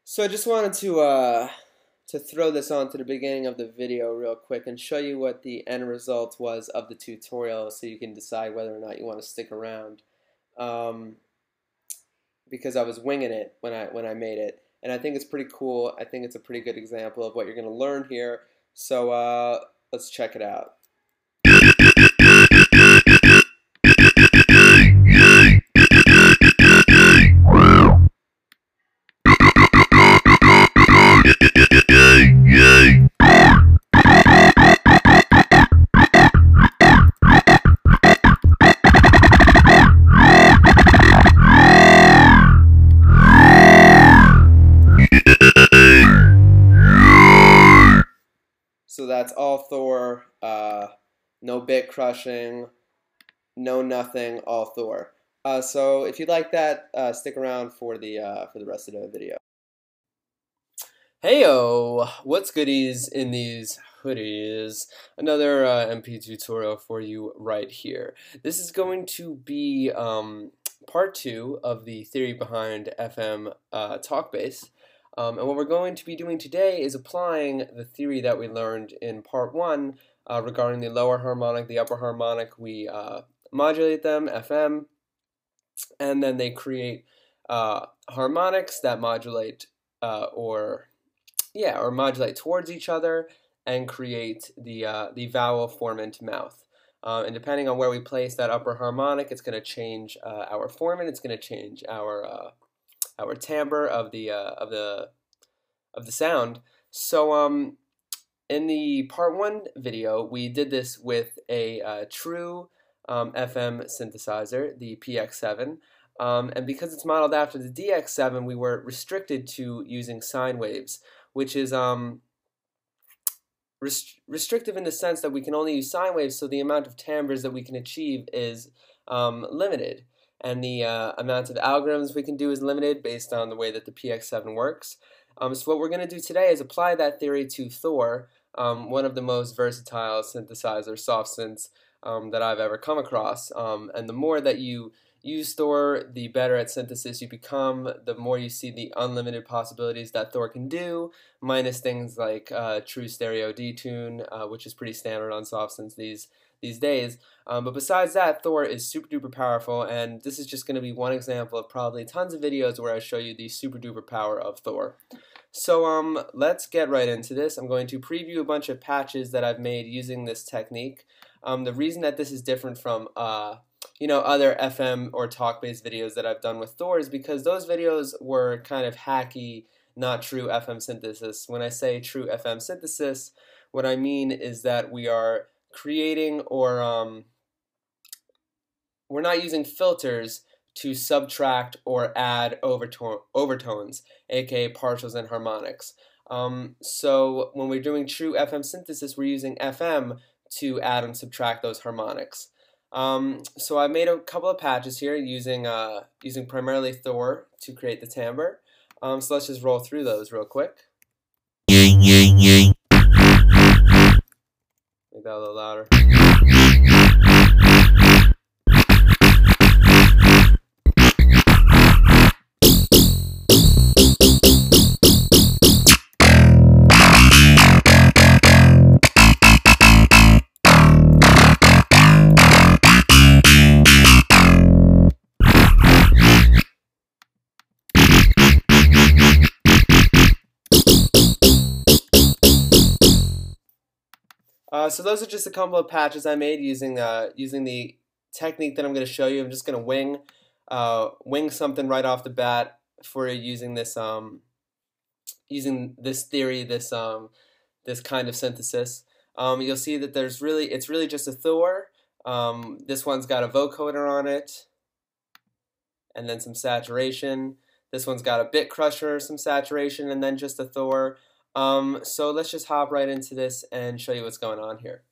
So I just wanted to throw this on to the beginning of the video real quick and show you what the end result was of the tutorial, so you can decide whether or not you want to stick around. Um, because I was winging it when I made it, and I think it's pretty cool. I think it's a pretty good example of what you're going to learn here. So let's check it out. So that's all Thor, no bit crushing, no nothing, all Thor. So if you like that, stick around for the rest of the video. Heyo, what's goodies in these hoodies? Another MP tutorial for you right here. This is going to be part 2 of the theory behind FM talk bass. And what we're going to be doing today is applying the theory that we learned in part 1 regarding the lower harmonic, the upper harmonic. We modulate them, FM, and then they create harmonics that modulate or modulate towards each other and create the vowel form into mouth. And depending on where we place that upper harmonic, it's going to change our form, and it's going to change our timbre of the sound. So in the part 1 video, we did this with a true FM synthesizer, the PX7. And because it's modeled after the DX7, we were restricted to using sine waves, which is restrictive in the sense that we can only use sine waves, so the amount of timbres that we can achieve is limited. And the amount of algorithms we can do is limited based on the way that the PX7 works. So what we're going to do today is apply that theory to Thor, one of the most versatile synthesizer soft synths that I've ever come across. And the more that you use Thor, the better at synthesis you become, the more you see the unlimited possibilities that Thor can do, minus things like true stereo detune, which is pretty standard on soft synths these days. But besides that, Thor is super duper powerful, and this is just going to be one example of probably tons of videos where I show you the super duper power of Thor. So let's get right into this. I'm going to preview a bunch of patches that I've made using this technique. The reason that this is different from other FM or talk-based videos that I've done with Thor is because those videos were kind of hacky, not true FM synthesis. When I say true FM synthesis, what I mean is that we are creating or we're not using filters to subtract or add overtones, aka partials and harmonics. So when we're doing true FM synthesis, we're using FM to add and subtract those harmonics. So I made a couple of patches here using primarily Thor to create the timbre. So let's just roll through those real quick. Make that a little louder. So those are just a couple of patches I made using the technique that I'm going to show you. I'm just going to wing something right off the bat for using this theory, this kind of synthesis. You'll see that it's really just a Thor. This one's got a vocoder on it, and then some saturation. This one's got a bit crusher, some saturation, and then just a Thor. So let's just hop right into this and show you what's going on here.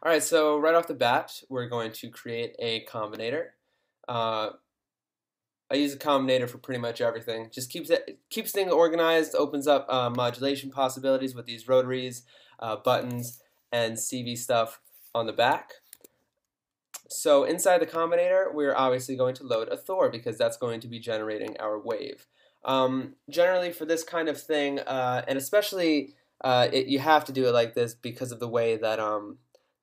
Alright, so right off the bat, we're going to create a combinator. I use a combinator for pretty much everything. Just keeps things organized, opens up modulation possibilities with these rotaries, buttons, and CV stuff on the back. So inside the Combinator, we're obviously going to load a Thor because that's going to be generating our wave. Generally for this kind of thing, and especially you have to do it like this because of the way that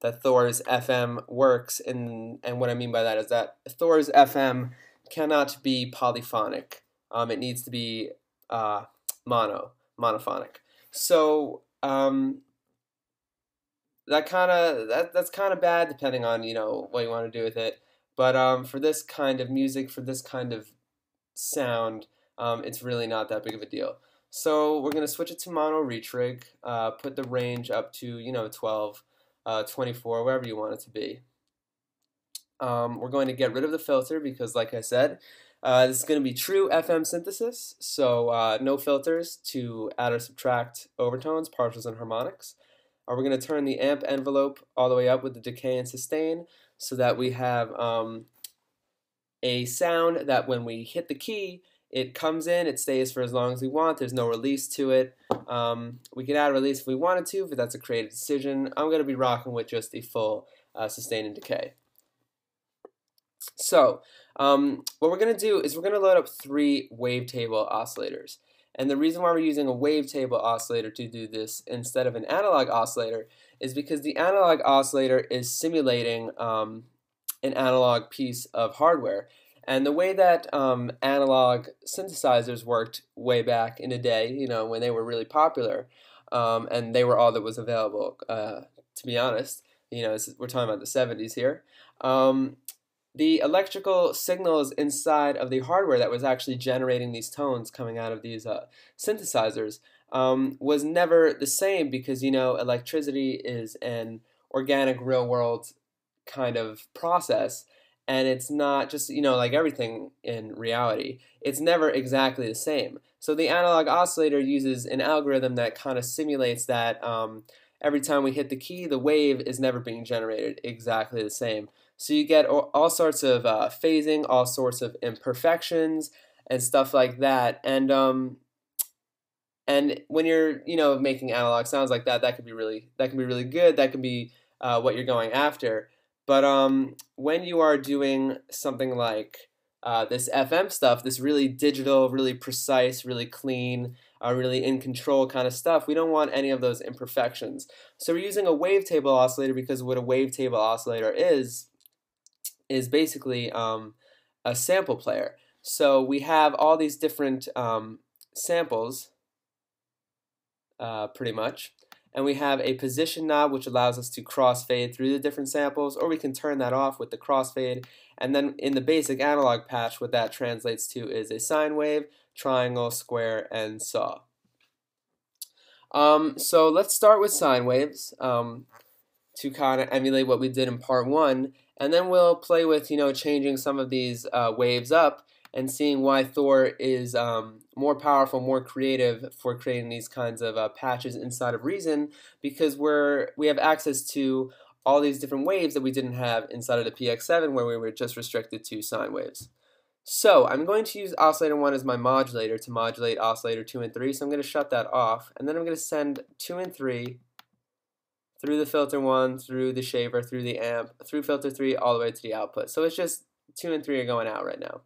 that Thor's FM works. And what I mean by that is that Thor's FM cannot be polyphonic. It needs to be monophonic. So that's kind of bad depending on what you want to do with it. But for this kind of music, for this kind of sound, it's really not that big of a deal. So we're going to switch it to mono reach rig, put the range up to 12, 24, wherever you want it to be. We're going to get rid of the filter because, like I said, this is going to be true FM synthesis, so no filters to add or subtract overtones, partials, and harmonics. We're going to turn the amp envelope all the way up with the decay and sustain so that we have a sound that when we hit the key, it comes in, it stays for as long as we want, there's no release to it. We can add a release if we wanted to, but that's a creative decision. I'm going to be rocking with just the full sustain and decay. So what we're going to do is we're going to load up 3 wavetable oscillators. And the reason why we're using a wavetable oscillator to do this instead of an analog oscillator is because the analog oscillator is simulating an analog piece of hardware. And the way that analog synthesizers worked way back in the day, when they were really popular, and they were all that was available, to be honest, we're talking about the 70s here, the electrical signals inside of the hardware that was actually generating these tones coming out of these synthesizers was never the same because, electricity is an organic, real-world kind of process, and it's not just, like everything in reality, it's never exactly the same. So the analog oscillator uses an algorithm that kind of simulates that every time we hit the key, the wave is never being generated exactly the same. So you get all sorts of phasing, all sorts of imperfections, and stuff like that. And when you're making analog sounds like that, that could be really good. That could be what you're going after. But when you are doing something like this FM stuff, this really digital, really precise, really clean, really in control kind of stuff, we don't want any of those imperfections. So we're using a wavetable oscillator because what a wavetable oscillator is basically a sample player. So we have all these different samples, pretty much, and we have a position knob which allows us to crossfade through the different samples, or we can turn that off with the crossfade. And then in the basic analog patch, what that translates to is a sine wave, triangle, square, and saw. So let's start with sine waves to kind of emulate what we did in part 1, and then we'll play with changing some of these waves up and seeing why Thor is more powerful, more creative for creating these kinds of patches inside of Reason, because we have access to all these different waves that we didn't have inside of the PX7 where we were just restricted to sine waves. So I'm going to use oscillator 1 as my modulator to modulate oscillator 2 and 3, so I'm going to shut that off, and then I'm going to send 2 and 3 through the filter 1, through the shaver, through the amp, through filter 3, all the way to the output. So it's just 2 and 3 are going out right now.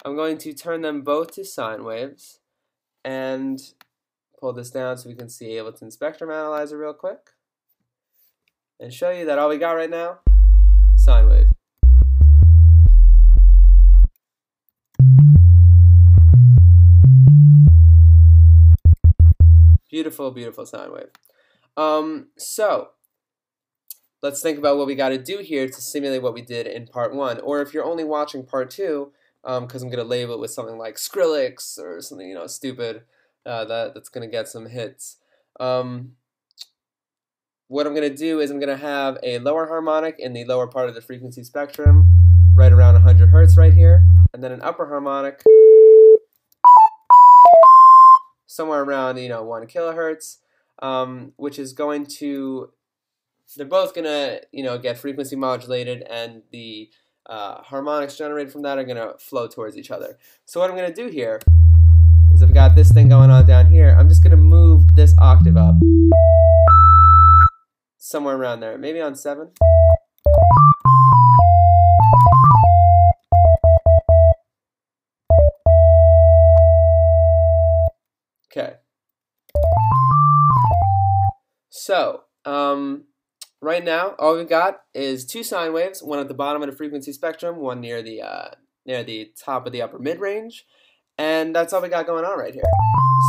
I'm going to turn them both to sine waves and pull this down so we can see Ableton Spectrum Analyzer real quick and show you that all we got right now, sine wave. Beautiful, beautiful sine wave. So let's think about what we got to do here to simulate what we did in part 1. Or if you're only watching part 2, because I'm going to label it with something like Skrillex or something stupid that's going to get some hits. What I'm going to do is I'm going to have a lower harmonic in the lower part of the frequency spectrum, right around 100 Hertz right here, and then an upper harmonic somewhere around 1 kilohertz. Which is going to, they're both going to, get frequency modulated, and the harmonics generated from that are going to flow towards each other. So what I'm going to do here is I've got this thing going on down here. I'm just going to move this octave up somewhere around there, maybe on 7. So, right now, all we've got is two sine waves, one at the bottom of the frequency spectrum, one near the top of the upper mid-range, and that's all we got going on right here.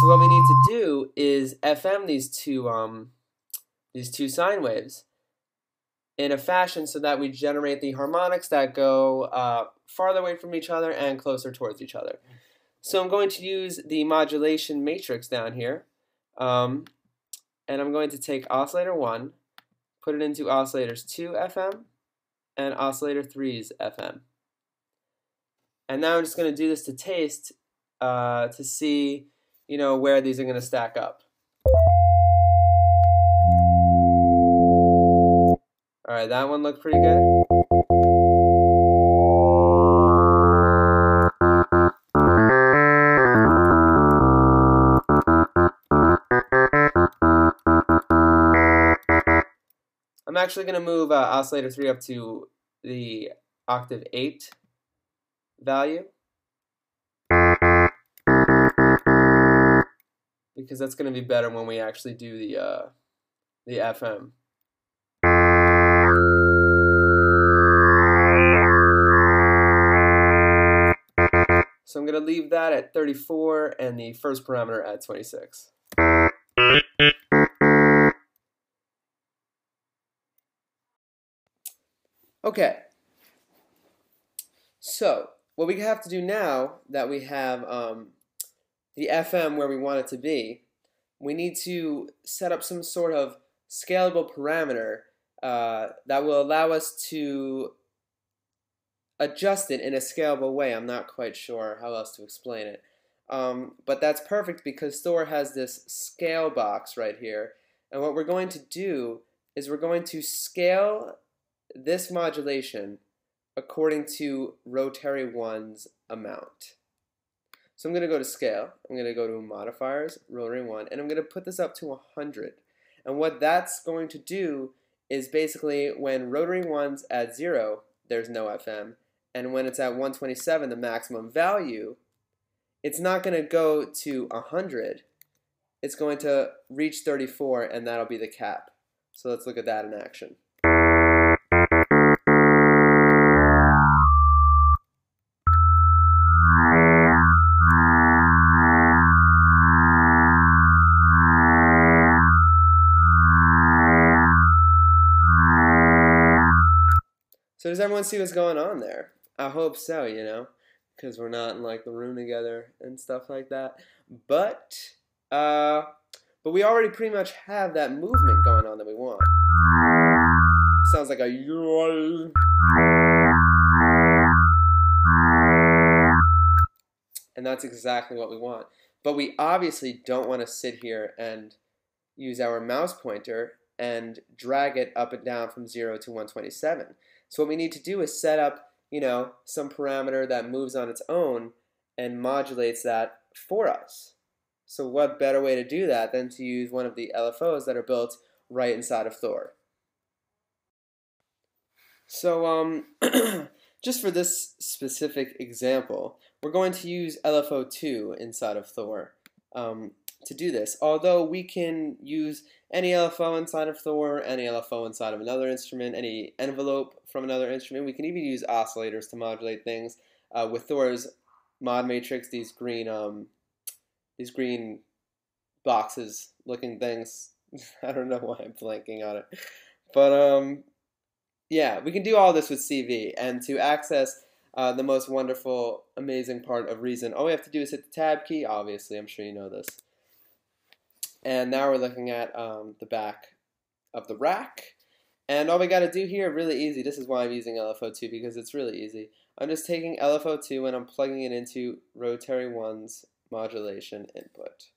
So what we need to do is FM these two sine waves in a fashion so that we generate the harmonics that go farther away from each other and closer towards each other. So I'm going to use the modulation matrix down here, and I'm going to take oscillator 1, put it into oscillators 2 FM and oscillator 3's FM. And now I'm just going to do this to taste to see, where these are going to stack up. All right, that one looked pretty good. I'm actually going to move oscillator 3 up to the octave 8 value, because that's going to be better when we actually do the FM. So I'm going to leave that at 34 and the first parameter at 26. Okay, so what we have to do now that we have the FM where we want it to be, we need to set up some sort of scalable parameter that will allow us to adjust it in a scalable way. I'm not quite sure how else to explain it. But that's perfect because Thor has this scale box right here. And what we're going to do is we're going to scale this modulation according to rotary 1's amount. So I'm going to go to scale, I'm going to go to modifiers, rotary 1, and I'm going to put this up to 100. And what that's going to do is basically when rotary 1's at 0, there's no FM, and when it's at 127, the maximum value, it's not going to go to 100, it's going to reach 34, and that'll be the cap. So let's look at that in action. So does everyone see what's going on there? I hope so, because we're not in like the room together and stuff like that. But we already pretty much have that movement going on that we want. Sounds like a yoy. And that's exactly what we want. But we obviously don't want to sit here and use our mouse pointer and drag it up and down from 0 to 127. So what we need to do is set up, some parameter that moves on its own and modulates that for us. So what better way to do that than to use one of the LFOs that are built right inside of Thor. So just for this specific example, we're going to use LFO2 inside of Thor to do this. Although we can use any LFO inside of Thor, any LFO inside of another instrument, any envelope from another instrument. We can even use oscillators to modulate things. With Thor's mod matrix, these green boxes looking things. I don't know why I'm blanking on it. But yeah, we can do all this with CV. And to access the most wonderful, amazing part of Reason, all we have to do is hit the tab key. Obviously, I'm sure you know this. And now we're looking at the back of the rack. And all we got to do here, really easy. This is why I'm using LFO2, because it's really easy. I'm just taking LFO2 and I'm plugging it into rotary 1's modulation input.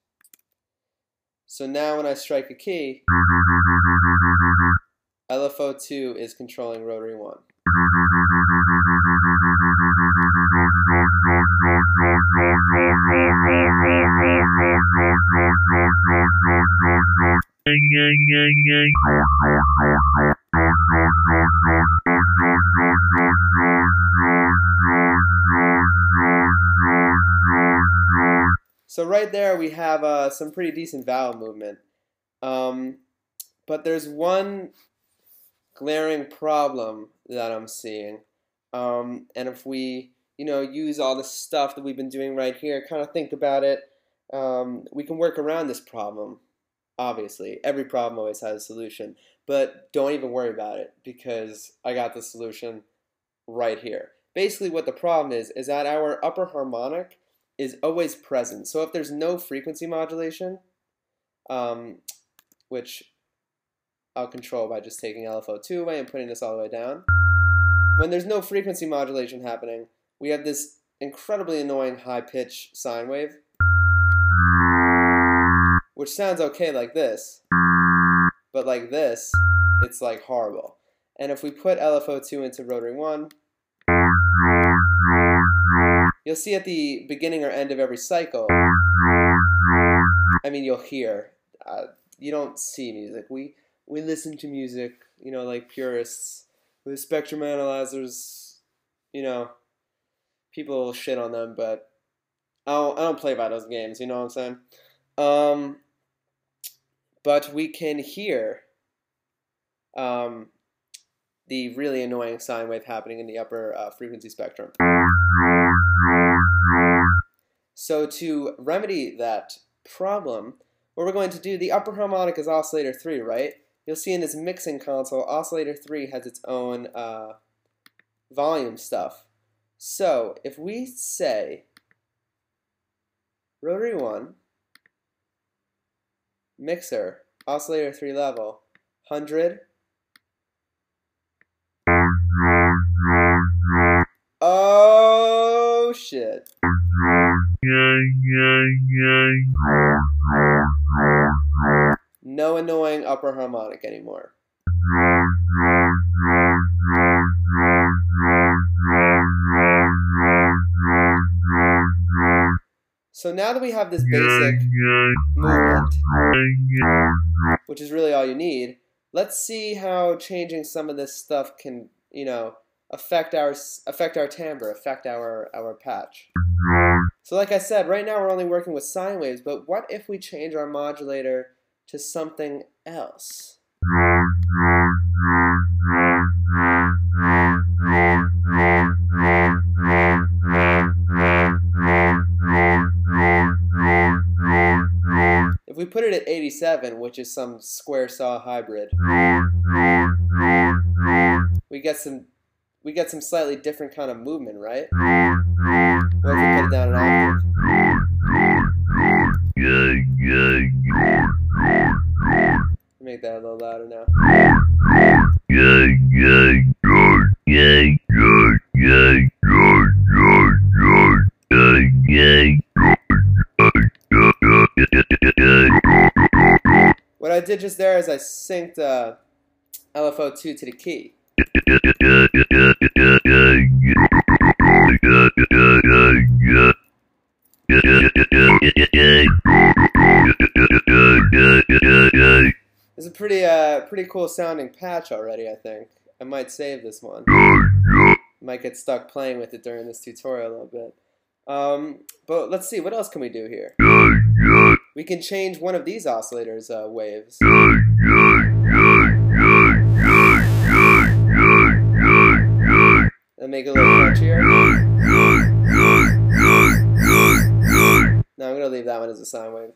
So now when I strike a key, LFO2 is controlling rotary 1. So right there we have some pretty decent vowel movement. But But there's one glaring problem that I'm seeing. And if we, use all the stuff that we've been doing right here, kind of think about it, we can work around this problem. Obviously, every problem always has a solution, but don't even worry about it because I got the solution right here. Basically, what the problem is that our upper harmonic is always present. So if there's no frequency modulation, which I'll control by just taking LFO2 away and putting this all the way down. When there's no frequency modulation happening, we have this incredibly annoying high-pitch sine wave, which sounds okay like this, but like this, it's like horrible. And if we put LFO2 into rotary 1, you'll see at the beginning or end of every cycle, you'll hear, you don't see music. We listen to music, like purists with spectrum analyzers, people shit on them, but I don't play by those games, you know what I'm saying? But we can hear the really annoying sine wave happening in the upper frequency spectrum. So to remedy that problem, what we're going to do, the upper harmonic is oscillator 3, right? You'll see in this mixing console, oscillator 3 has its own volume stuff. So if we say rotary 1, mixer, oscillator 3 level, 100. Oh shit. No annoying upper harmonic anymore. So now that we have this basic movement, which is really all you need, let's see how changing some of this stuff can, affect our timbre, affect our patch. So like I said, right now we're only working with sine waves, but what if we change our modulator to something else? If we put it at 87, which is some square saw hybrid, we get some slightly different kind of movement, right? What if we put it down an octave? Make that a little louder now. What I did just there is I synced LFO2 to the key. It's a pretty cool sounding patch already, I think. I might save this one. Might get stuck playing with it during this tutorial a little bit. But let's see, what else can we do here? We can change one of these oscillators' waves. And make it a little crunchier. No, I'm going to leave that one as a sine wave.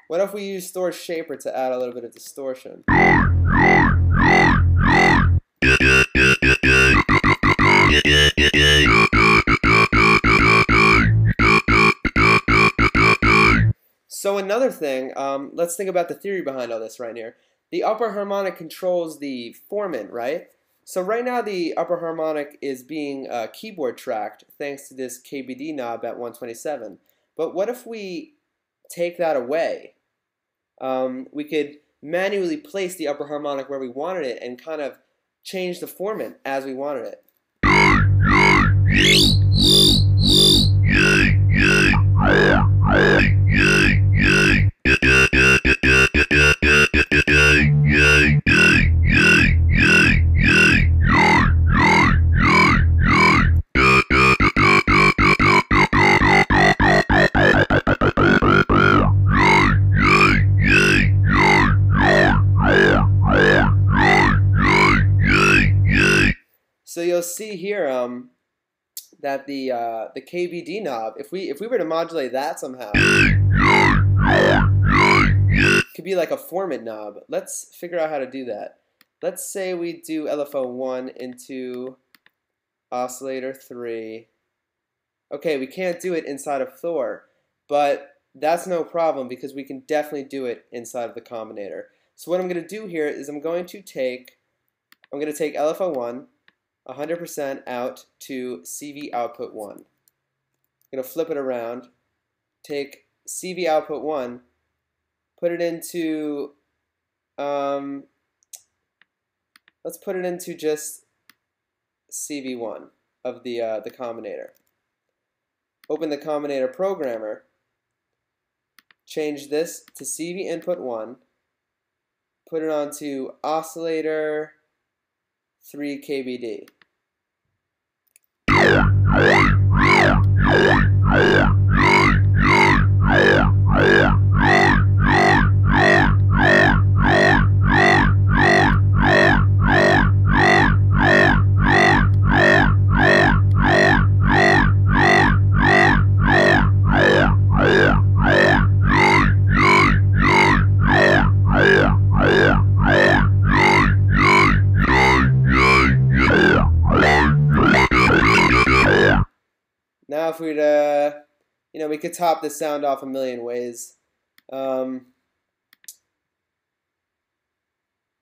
What if we use store shaper to add a little bit of distortion? So another thing, let's think about the theory behind all this right here. The upper harmonic controls the formant, right? So right now the upper harmonic is being keyboard tracked thanks to this KBD knob at 127. But what if we take that away? We could manually place the upper harmonic where we wanted it and kind of change the formant as we wanted it. see here that the KBD knob, if we were to modulate that somehow, it could be like a formant knob. Let's figure out how to do that. Let's say we do LFO 1 into oscillator 3. Okay, we can't do it inside of Thor, but that's no problem because we can definitely do it inside of the Combinator. So what I'm going to do here is I'm going to take LFO 1 100% out to CV output 1. I'm going to flip it around, take CV output 1, put it into, let's put it into just CV1 of the Combinator. Open the Combinator programmer, change this to CV input 1, put it onto oscillator 3 KBD. Now if we'd, we could top this sound off a million ways.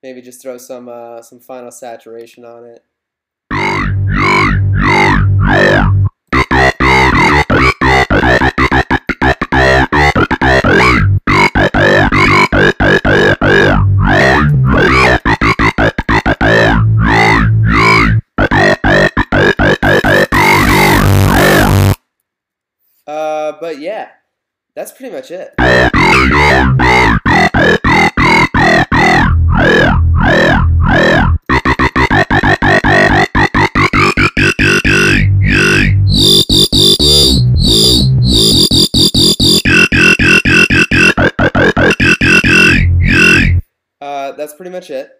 Maybe just throw some final saturation on it. But yeah, that's pretty much it. That's pretty much it.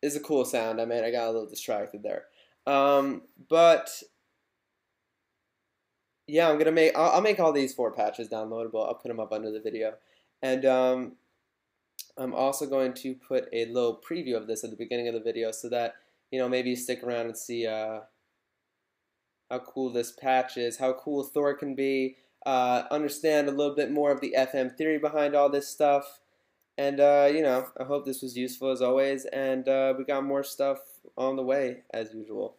It's a cool sound. I mean, I got a little distracted there. But yeah, I'll make all these 4 patches downloadable. I'll put them up under the video. And I'm also going to put a little preview of this at the beginning of the video so that, maybe you stick around and see how cool this patch is, how cool Thor can be, understand a little bit more of the FM theory behind all this stuff. And, I hope this was useful as always. And we got more stuff on the way as usual.